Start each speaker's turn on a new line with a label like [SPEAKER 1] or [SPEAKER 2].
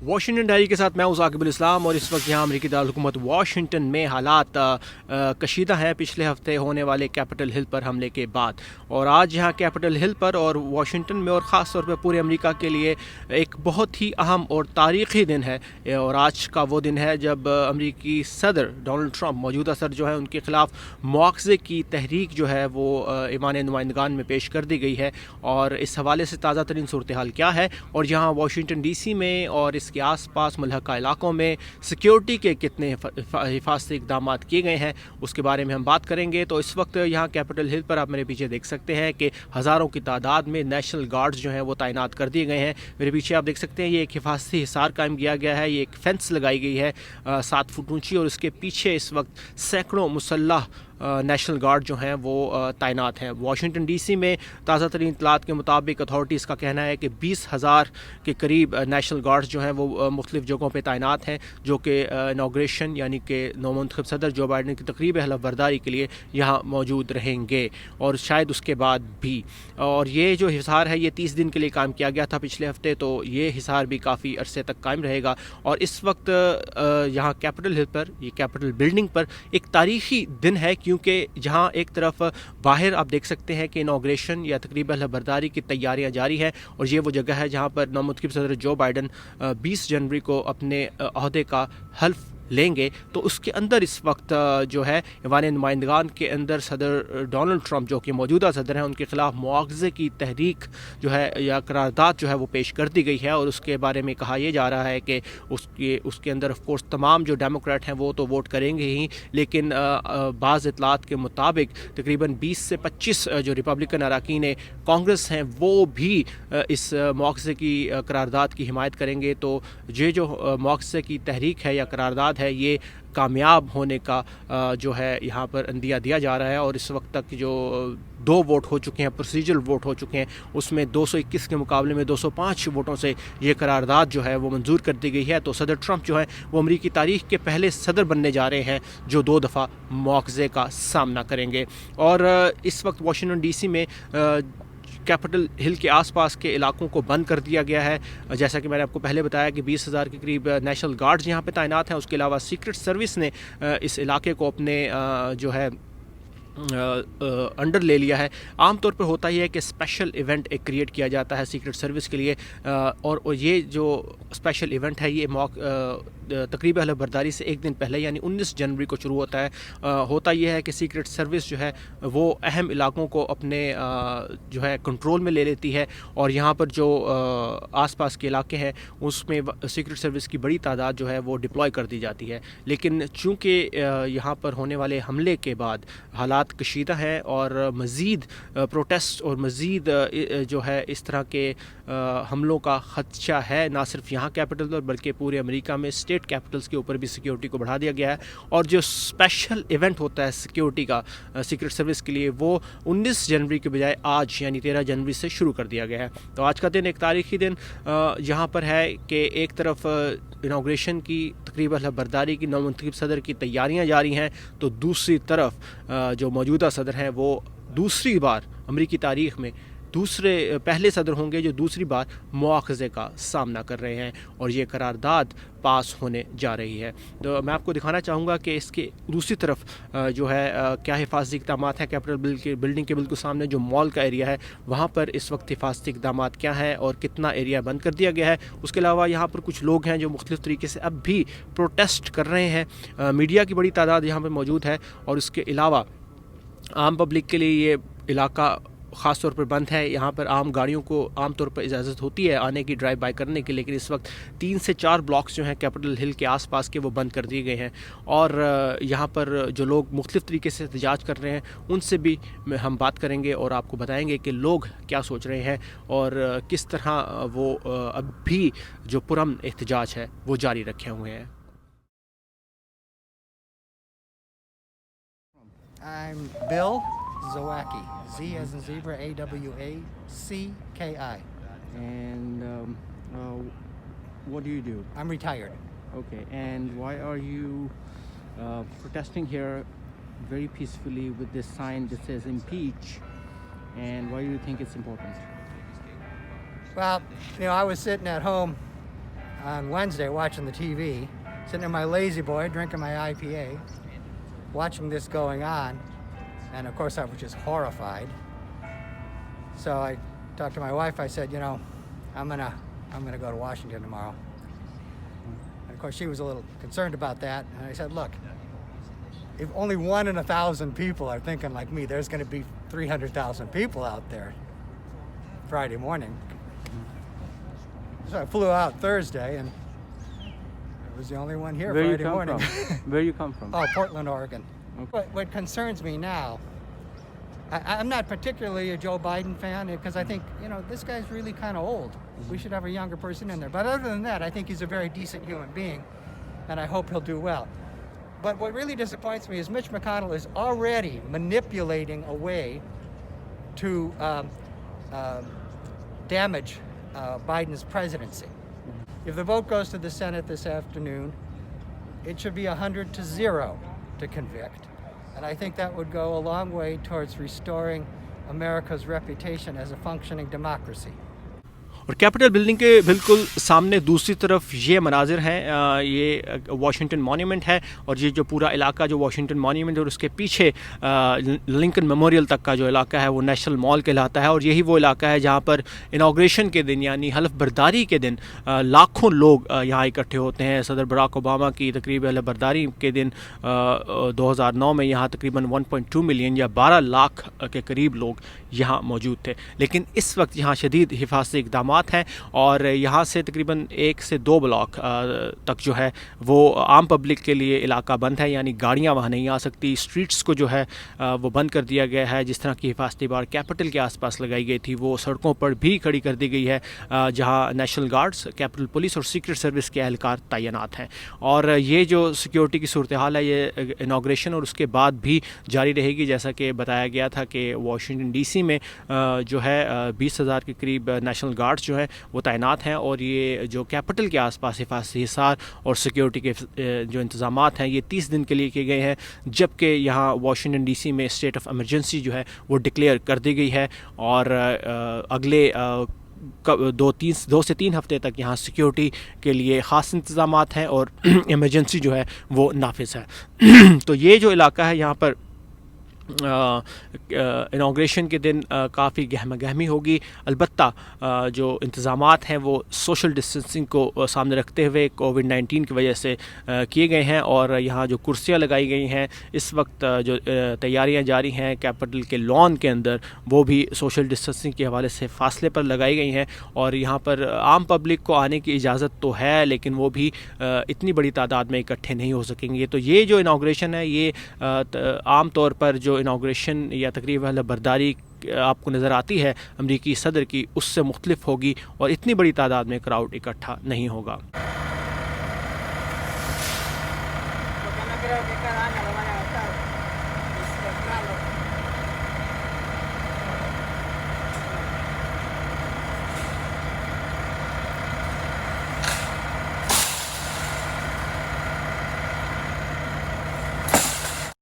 [SPEAKER 1] Washington diary کے ساتھ میں ہوں ثاقب الاسلام، اور اس وقت یہاں امریکی دارالحکومت واشنگٹن میں حالات کشیدہ ہیں پچھلے ہفتے ہونے والے کیپٹل ہل پر حملے کے بعد، اور آج یہاں کیپٹل ہل پر اور واشنگٹن میں اور خاص طور پہ پورے امریکہ کے لیے ایک بہت ہی اہم اور تاریخی دن ہے، اور آج کا وہ دن ہے جب امریکی صدر ڈونلڈ ٹرمپ، موجودہ صدر جو ہے، ان کے خلاف مواخذے کی تحریک جو ہے وہ ایوان نمائندگان میں پیش کر دی گئی ہے۔ اور اس حوالے سے تازہ ترین صورتحال کیا ہے، اور یہاں واشنگٹن ڈی سی میں اور اس کے آس پاس ملحقہ علاقوں میں سیکیورٹی کے کتنے حفاظتی اقدامات کیے گئے ہیں، اس کے بارے میں ہم بات کریں گے۔ تو اس وقت یہاں کیپٹل ہل پر آپ میرے پیچھے دیکھ سکتے ہیں کہ ہزاروں کی تعداد میں نیشنل گارڈز جو ہیں وہ تعینات کر دیے گئے ہیں۔ میرے پیچھے آپ دیکھ سکتے ہیں یہ ایک حفاظتی حصار قائم کیا گیا ہے، یہ ایک فینس لگائی گئی ہے 7 فٹ اونچی، اور اس کے پیچھے اس وقت سینکڑوں مسلح نیشنل گارڈ جو ہیں وہ تعینات ہیں۔ واشنگٹن ڈی سی میں تازہ ترین اطلاعات کے مطابق اتھارٹیز کا کہنا ہے کہ 20,000 کے قریب نیشنل گارڈز جو ہیں وہ مختلف جگہوں پہ تعینات ہیں، جو کہ انوگریشن یعنی کہ نومنتخب صدر جو بائیڈن کی تقریب برداری کے لیے یہاں موجود رہیں گے، اور شاید اس کے بعد بھی۔ اور یہ جو حصار ہے یہ 30 دن کے لیے قائم کیا گیا تھا پچھلے ہفتے، تو یہ حصار بھی کافی عرصے تک قائم رہے گا۔ اور اس وقت یہاں کیپٹل ہل پر، یہ کیپٹل بلڈنگ پر ایک تاریخی دن ہے، کیونکہ جہاں ایک طرف باہر آپ دیکھ سکتے ہیں کہ انوگریشن یا تقریب برداری کی تیاریاں جاری ہیں، اور یہ وہ جگہ ہے جہاں پر نومنتخب صدر جو بائیڈن 20 جنوری کو اپنے عہدے کا حلف لیں گے۔ تو اس کے اندر اس وقت جو ہے ایوان نمائندگان کے اندر صدر ڈونلڈ ٹرمپ جو کہ موجودہ صدر ہیں، ان کے خلاف مواخذے کی تحریک جو ہے یا قرارداد جو ہے وہ پیش کر دی گئی ہے، اور اس کے بارے میں کہا یہ جا رہا ہے کہ اس کے اندر آف کورس تمام جو ڈیموکریٹ ہیں وہ تو ووٹ کریں گے ہی، لیکن بعض اطلاعات کے مطابق تقریباً 20 سے 25 جو ریپبلکن اراکین کانگریس ہیں وہ بھی اس مواخذے کی قرارداد کی حمایت کریں گے۔ تو یہ جو مواخذے کی تحریک ہے یا قرارداد ہے، یہ کامیاب ہونے کا جو ہے یہاں پر اندیا دیا جا رہا ہے، اور اس وقت تک جو 2 ووٹ ہو چکے ہیں، پروسیجرل ووٹ ہو چکے ہیں، اس میں 221 کے مقابلے میں 205 ووٹوں سے یہ قرارداد جو ہے وہ منظور کر دی گئی ہے۔ تو صدر ٹرمپ جو ہے وہ امریکی تاریخ کے پہلے صدر بننے جا رہے ہیں جو 2 دفعہ مواخذے کا سامنا کریں گے۔ اور اس وقت واشنگٹن ڈی سی میں کیپٹل ہل کے آس پاس کے علاقوں کو بند کر دیا گیا ہے، جیسا کہ میں نے آپ کو پہلے بتایا کہ 20,000 کے قریب نیشنل گارڈز یہاں پہ تعینات ہیں۔ اس کے علاوہ سیکرٹ سروس نے اس علاقے کو اپنے جو ہے انڈر لے لیا ہے۔ عام طور پر ہوتا ہی ہے کہ اسپیشل ایونٹ ایک کریٹ کیا جاتا ہے سیکرٹ سروس کے لیے، اور یہ جو اسپیشل ایونٹ ہے یہ تقریب برداری سے ایک دن پہلے یعنی 19 جنوری کو شروع ہوتا ہے۔ ہوتا یہ ہے کہ سیکرٹ سروس جو ہے وہ اہم علاقوں کو اپنے جو ہے کنٹرول میں لے لیتی ہے، اور یہاں پر جو آس پاس کے علاقے ہیں اس میں سیکرٹ سروس کی بڑی تعداد جو ہے وہ ڈپلوائے کر دی جاتی ہے۔ لیکن چونکہ یہاں پر ہونے والے حملے کے بعد حالات کشیدہ ہیں، اور مزید پروٹیسٹ اور مزید جو ہے اس طرح کے حملوں کا خدشہ ہے، نہ صرف یہاں کیپٹل پر بلکہ پورے امریکہ میں اسٹیٹ کیپٹلز کے اوپر بھی سیکیورٹی کو بڑھا دیا گیا ہے، اور جو اسپیشل ایونٹ ہوتا ہے سیکیورٹی کا سیکرٹ سروس کے لیے وہ 19 جنوری کے بجائے آج یعنی 13 جنوری سے شروع کر دیا گیا ہے۔ تو آج کا دن ایک تاریخی دن یہاں پر ہے کہ ایک طرف انوگریشن کی تقریب برداری کی نومنتخب صدر کی تیاریاں جاری ہیں، تو دوسری طرف جو موجودہ صدر ہیں وہ دوسری بار امریکی تاریخ میں پہلے صدر ہوں گے جو دوسری بار مواخذے کا سامنا کر رہے ہیں، اور یہ قرارداد پاس ہونے جا رہی ہے۔ تو میں آپ کو دکھانا چاہوں گا کہ اس کے دوسری طرف جو ہے کیا حفاظتی اقدامات ہیں۔ کیپٹل بلڈنگ کے بالکل سامنے جو مال کا ایریا ہے وہاں پر اس وقت حفاظتی اقدامات کیا ہیں اور کتنا ایریا بند کر دیا گیا ہے۔ اس کے علاوہ یہاں پر کچھ لوگ ہیں جو مختلف طریقے سے اب بھی پروٹیسٹ کر رہے ہیں، میڈیا کی بڑی تعداد یہاں پر موجود ہے، اور اس کے علاوہ عام پبلک کے لیے یہ علاقہ خاص طور پر بند ہے۔ یہاں پر عام گاڑیوں کو عام طور پر اجازت ہوتی ہے آنے کی، ڈرائیو بائی کرنے کی، لیکن اس وقت 3 سے 4 بلاکس جو ہیں کیپٹل ہل کے آس پاس کے وہ بند کر دیے گئے ہیں، اور یہاں پر جو لوگ مختلف طریقے سے احتجاج کر رہے ہیں ان سے بھی ہم بات کریں گے اور آپ کو بتائیں گے کہ لوگ کیا سوچ رہے ہیں اور کس طرح وہ اب بھی جو پرامن احتجاج ہے وہ جاری رکھے ہوئے ہیں۔
[SPEAKER 2] I'm Bill Zawacki, Z as in zebra, A-W-A-C-K-I.
[SPEAKER 1] And what do you do?
[SPEAKER 2] I'm retired.
[SPEAKER 1] Okay, and why are you protesting here very peacefully with this sign that says impeach, and why do you think it's important?
[SPEAKER 2] Well, I was sitting at home on Wednesday watching the TV, sitting in my lazy boy, drinking my IPA, watching this going on, and of course I was just horrified. So I talked to my wife. I said, you know, I'm gonna go to Washington tomorrow. And of course she was a little concerned about that, and I said, look, if only 1 in 1,000 people are thinking like me, there's going to be 300,000 people out there Friday morning. So I flew out Thursday, and I was the only one here Friday morning.
[SPEAKER 3] Where you come from?
[SPEAKER 2] Oh, Portland, Oregon. Okay. What concerns me now, I'm not particularly a Joe Biden fan because I think, you know, this guy's really kind of old. We should have a younger person in there. But other than that, I think he's a very decent human being, and I hope he'll do well. But what really disappoints me is Mitch McConnell is already manipulating a way to damage Biden's presidency. If the vote goes to the Senate this afternoon, it should be 100-0 to convict. And I think that would go a long way towards restoring America's reputation as a functioning democracy.
[SPEAKER 1] اور capital building کے بالکل سامنے دوسری طرف یہ مناظر ہیں. یہ واشنگٹن مونیومنٹ ہے اور یہ جو پورا علاقہ جو واشنگٹن مونیومنٹ اور اس کے پیچھے لنکن میموریل تک کا جو علاقہ ہے وہ نیشنل مال کہلاتا ہے. اور یہی وہ علاقہ ہے جہاں پر انوگریشن کے دن یعنی حلف برداری کے دن لاکھوں لوگ یہاں اکٹھے ہوتے ہیں. صدر براک اوباما کی تقریب حلف برداری کے دن 2009 میں یہاں تقریباً 1.2 ملین یا 12 لاکھ کے قریب لوگ یہاں موجود تھے. لیکن اس وقت یہاں شدید حفاظتی اقدامات ہیں اور یہاں سے تقریباً 1 سے 2 بلاک تک جو ہے وہ عام پبلک کے لیے علاقہ بند ہے, یعنی گاڑیاں وہاں نہیں آ سکتی. اسٹریٹس کو جو ہے وہ بند کر دیا گیا ہے. جس طرح کی حفاظتی بار کیپٹل کے آس پاس لگائی گئی تھی وہ سڑکوں پر بھی کھڑی کر دی گئی ہے جہاں نیشنل گارڈز, کیپٹل پولیس اور سیکرٹ سروس کے اہلکار تعینات ہیں. اور یہ جو سیکیورٹی کی صورتحال ہے یہ انوگریشن اور اس کے بعد بھی جاری رہے گی. جیسا کہ بتایا گیا تھا کہ واشنگٹن ڈی سی میں جو ہے 20,000 کے قریب نیشنل گارڈز جو ہیں وہ تعینات ہیں. اور یہ جو کیپٹل کے آس پاس حفاظتی حصار اور سیکیورٹی کے جو انتظامات ہیں یہ 30 دن کے لیے کیے گئے ہیں, جبکہ یہاں واشنگٹن ڈی سی میں اسٹیٹ آف ایمرجنسی جو ہے وہ ڈکلیئر کر دی گئی ہے. اور اگلے 2 سے 3 ہفتے تک یہاں سیکیورٹی کے لیے خاص انتظامات ہیں اور ایمرجنسی جو ہے وہ نافذ ہے. تو یہ جو علاقہ ہے یہاں پر انوگریشن کے دن کافی گہما گہمی ہوگی. البتہ جو انتظامات ہیں وہ سوشل ڈسٹینسنگ کو سامنے رکھتے ہوئے کووڈ-19 کی وجہ سے کیے گئے ہیں. اور یہاں جو کرسیاں لگائی گئی ہیں اس وقت جو تیاریاں جاری ہیں کیپٹل کے لان کے اندر وہ بھی سوشل ڈسٹینسنگ کے حوالے سے فاصلے پر لگائی گئی ہیں. اور یہاں پر عام پبلک کو آنے کی اجازت تو ہے لیکن وہ بھی اتنی بڑی تعداد میں اکٹھے نہیں ہو سکیں گے. تو یہ جو انوگریشن ہے یہ عام طور پر جو انوگریشن یا تقریب حلف برداری آپ کو نظر آتی ہے امریکی صدر کی اس سے مختلف ہوگی اور اتنی بڑی تعداد میں کراؤڈ اکٹھا نہیں ہوگا.